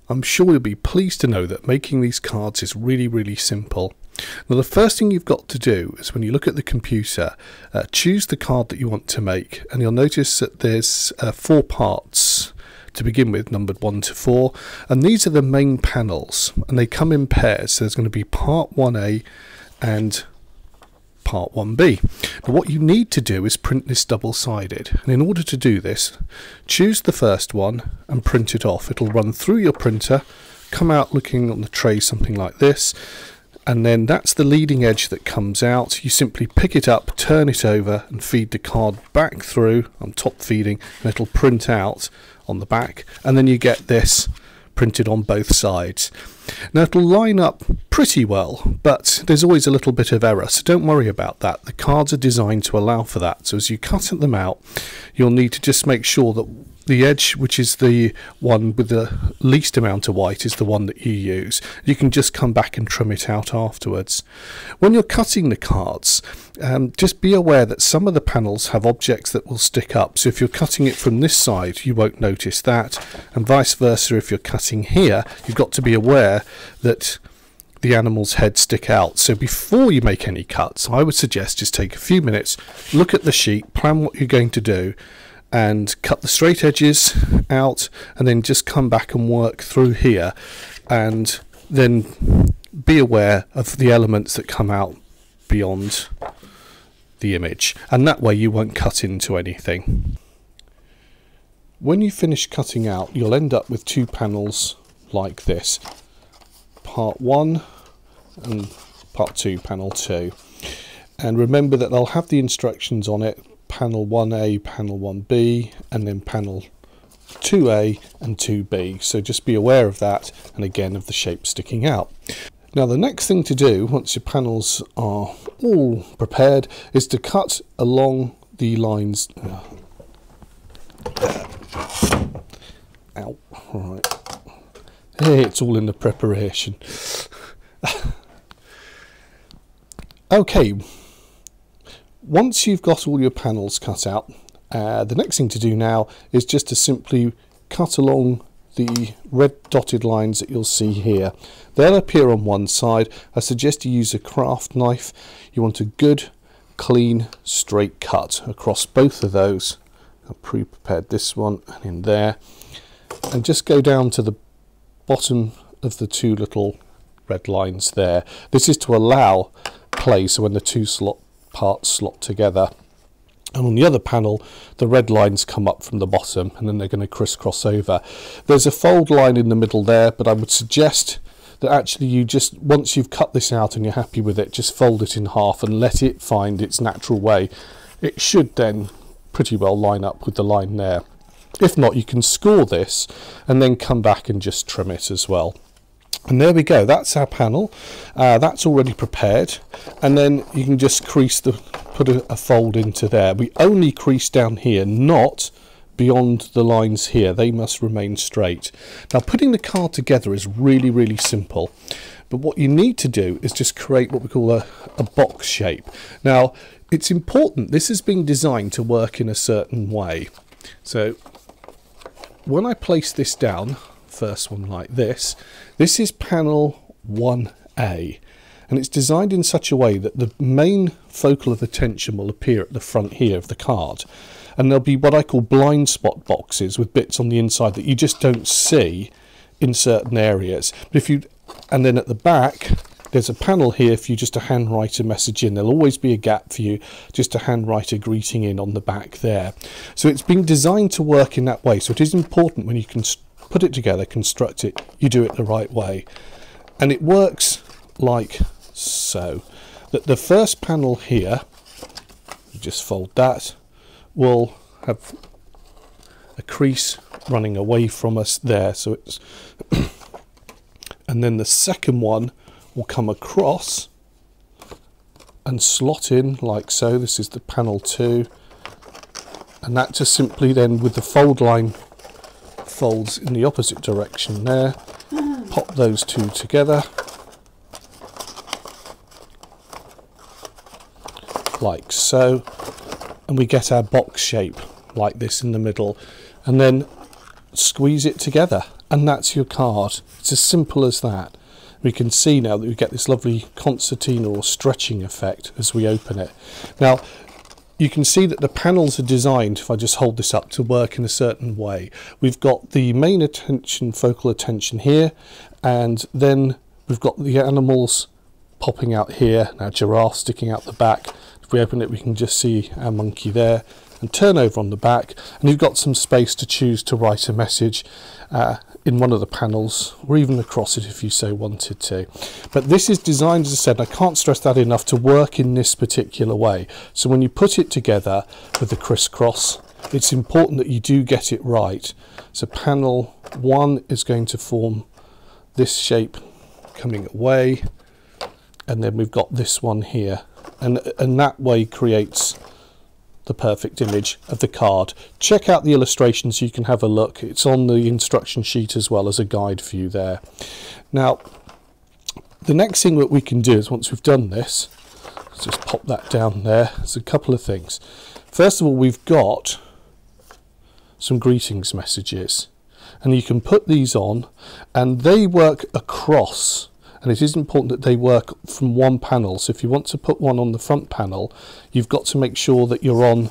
I'm sure you'll be pleased to know that making these cards is really simple. Now the first thing you've got to do is when you look at the computer, choose the card that you want to make, and you'll notice that there's 4 parts to begin with, numbered 1 to 4, and these are the main panels, and they come in pairs. So there's going to be part 1A and part 1B. Now what you need to do is print this double-sided, and in order to do this, choose the first one and print it off. It'll run through your printer, come out looking on the tray something like this, and then that's the leading edge that comes out. You simply pick it up, turn it over and feed the card back through. I'm top feeding, and it'll print out on the back, and then you get this printed on both sides. Now it'll line up pretty well, but there's always a little bit of error, so don't worry about that. The cards are designed to allow for that. So as you cut them out, you'll need to just make sure that the edge, which is the one with the least amount of white, is the one that you use. You can just come back and trim it out afterwards. When you're cutting the cards, just be aware that some of the panels have objects that will stick up. So if you're cutting it from this side, you won't notice that, and vice versa. If you're cutting here, you've got to be aware that the animal's head stick out. So before you make any cuts, I would suggest just take a few minutes, look at the sheet, plan what you're going to do, and cut the straight edges out, and then just come back and work through here, and then be aware of the elements that come out beyond the image, and that way you won't cut into anything. When you finish cutting out, you'll end up with 2 panels like this, part 1 and part 2, panel 2, and remember that they'll have the instructions on it: panel 1A, panel 1B, and then panel 2A and 2B. So just be aware of that, and again of the shape sticking out. Now the next thing to do, once your panels are all prepared, is to cut along the lines. Ow, alright. Hey, it's all in the preparation. Okay. Once you've got all your panels cut out, the next thing to do now is just to simply cut along the red dotted lines that you'll see here. They'll appear on one side. I suggest you use a craft knife. You want a good, clean, straight cut across both of those. I've pre-prepared this one and in there. And just go down to the bottom of the 2 little red lines there. This is to allow play, so when the 2 parts slot together. And on the other panel, the red lines come up from the bottom, and then they're going to crisscross over. There's a fold line in the middle there, but I would suggest that actually you just, once you've cut this out and you're happy with it, just fold it in half and let it find its natural way. It should then pretty well line up with the line there. If not, you can score this and then come back and just trim it as well. And there we go, that's our panel. That's already prepared, and then you can just put a fold into there. We only crease down here, not beyond the lines here. They must remain straight. Now putting the card together is really simple, but what you need to do is just create what we call a box shape. Now it's important, this is being designed to work in a certain way. So when I place this down, first one like this is panel 1A, and it's designed in such a way that the main focal of attention will appear at the front here of the card, and there'll be what I call blind spot boxes with bits on the inside that you just don't see in certain areas. But if you, and then at the back there's a panel here for you just to handwrite a message in. There'll always be a gap for you just to handwrite a greeting in on the back there. So it's been designed to work in that way, so it is important when you can put it together, construct it, you do it the right way. And it works like so, that the first panel here, you just fold that, will have a crease running away from us there, so it's and then the second one will come across and slot in like so. This is the panel 2, and that just simply then, with the fold line, folds in the opposite direction there. Pop those 2 together like so, and we get our box shape like this in the middle, and then squeeze it together and that's your card. It's as simple as that. We can see now that we get this lovely concertina or stretching effect as we open it. Now you can see that the panels are designed, if I just hold this up, to work in a certain way. We've got the main attention, focal attention here, and then we've got the animals popping out here. Now giraffe sticking out the back. If we open it, we can just see our monkey there, and turn over on the back, and you've got some space to choose to write a message in one of the panels, or even across it if you so wanted to. But this is designed, as I said, I can't stress that enough, to work in this particular way. So when you put it together with the crisscross, it's important that you do get it right. So panel 1 is going to form this shape coming away, and then we've got this one here, and that way creates the perfect image of the card. Check out the illustrations so you can have a look. It's on the instruction sheet as well as a guide for you there. Now the next thing that we can do is, once we've done this, let's just pop that down there. There's a couple of things. First of all, we've got some greetings messages, and you can put these on and they work across. And it is important that they work from one panel. So if you want to put one on the front panel, you've got to make sure that you're on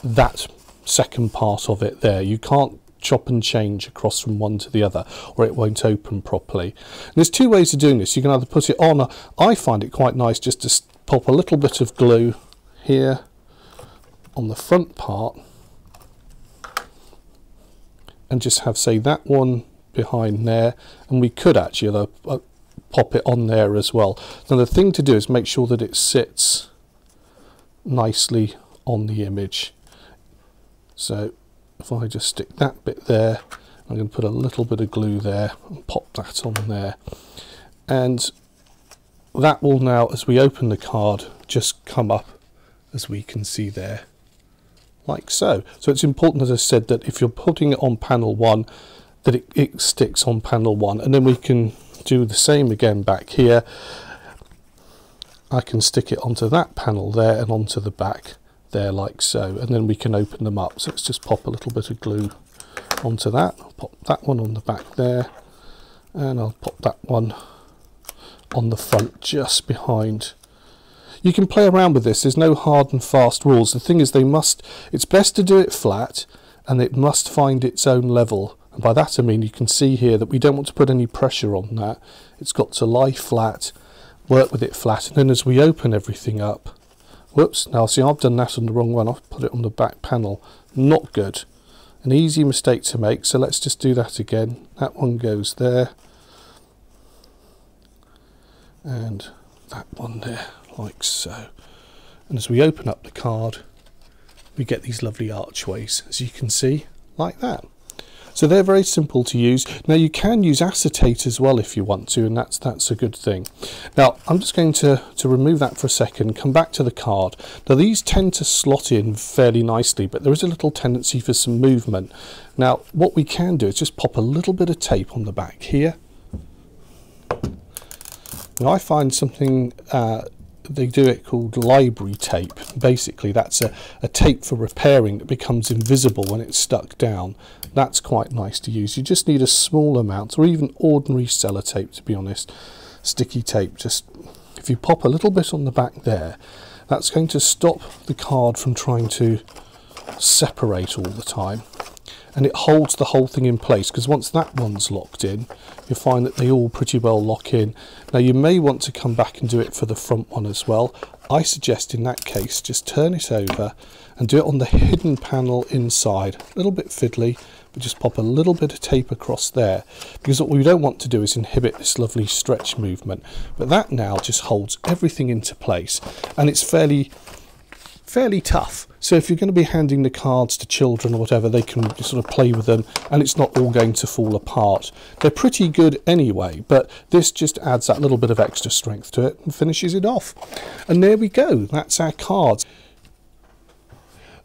that second part of it there. You can't chop and change across from one to the other, or it won't open properly. And there's two ways of doing this. You can either put it on, I find it quite nice just to pop a little bit of glue here on the front part, and just have, say, that one behind there. And we could actually pop it on there as well. Now the thing to do is make sure that it sits nicely on the image. So if I just stick that bit there, I'm going to put a little bit of glue there and pop that on there, and that will now, as we open the card, just come up as we can see there, like so. So it's important, as I said, that if you're putting it on panel 1, that it sticks on panel 1, and then we can do the same again back here. I can stick it onto that panel there and onto the back there, like so, and then we can open them up. So let's just pop a little bit of glue onto that. I'll pop that one on the back there, and I'll pop that one on the front just behind. You can play around with this. There's no hard and fast rules. The thing is, it's best to do it flat, and it must find its own level. And by that I mean, you can see here that we don't want to put any pressure on that. It's got to lie flat, work with it flat, and then as we open everything up, whoops, now see, I've done that on the wrong one. I've put it on the back panel. Not good. An easy mistake to make, so let's just do that again. That one goes there, and that one there, like so. And as we open up the card, we get these lovely archways, as you can see, like that. So they're very simple to use. Now you can use acetate as well if you want to, and that's a good thing. Now I'm just going to remove that for a second, come back to the card. Now these tend to slot in fairly nicely, but there is a little tendency for some movement. Now what we can do is just pop a little bit of tape on the back here. Now I find something, they do it called library tape. Basically that's a tape for repairing that becomes invisible when it's stuck down. That's quite nice to use. You just need a small amount, or even ordinary sellotape, to be honest. Sticky tape, just if you pop a little bit on the back there, that's going to stop the card from trying to separate all the time, and it holds the whole thing in place, because once that one's locked in, you'll find that they all pretty well lock in. Now you may want to come back and do it for the front one as well. I suggest in that case just turn it over and do it on the hidden panel inside. A little bit fiddly, but just pop a little bit of tape across there, because what we don't want to do is inhibit this lovely stretch movement. But that now just holds everything into place, and it's fairly tough. So if you're going to be handing the cards to children or whatever, they can sort of play with them, and it's not all going to fall apart. They're pretty good anyway, but this just adds that little bit of extra strength to it and finishes it off. And there we go, that's our cards.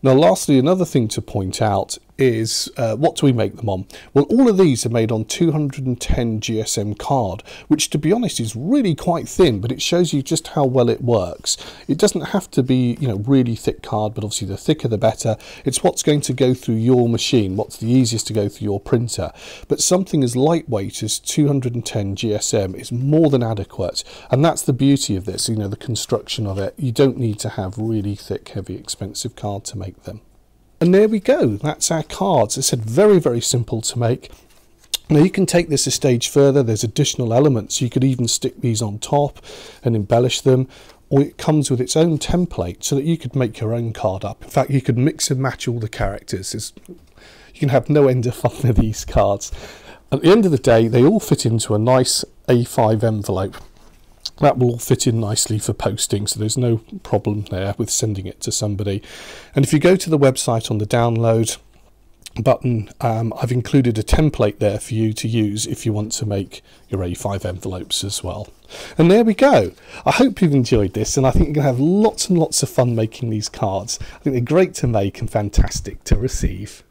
Now lastly, another thing to point out is what do we make them on? Well, all of these are made on 210 GSM card, which to be honest is really quite thin, but it shows you just how well it works. It doesn't have to be, you know, really thick card, but obviously the thicker the better. It's what's going to go through your machine, what's the easiest to go through your printer. But something as lightweight as 210 GSM is more than adequate, and that's the beauty of this, you know, the construction of it. You don't need to have really thick, heavy, expensive card to make them. And there we go, that's our cards. As I said, very, very simple to make. Now you can take this a stage further. There's additional elements. You could even stick these on top and embellish them, or it comes with its own template so that you could make your own card up. In fact, you could mix and match all the characters. You can have no end of fun with these cards. At the end of the day, they all fit into a nice A5 envelope. That will all fit in nicely for posting, so there's no problem there with sending it to somebody. And if you go to the website on the download button, I've included a template there for you to use if you want to make your A5 envelopes as well. And there we go. I hope you've enjoyed this, and I think you're going to have lots and lots of fun making these cards. I think they're great to make and fantastic to receive.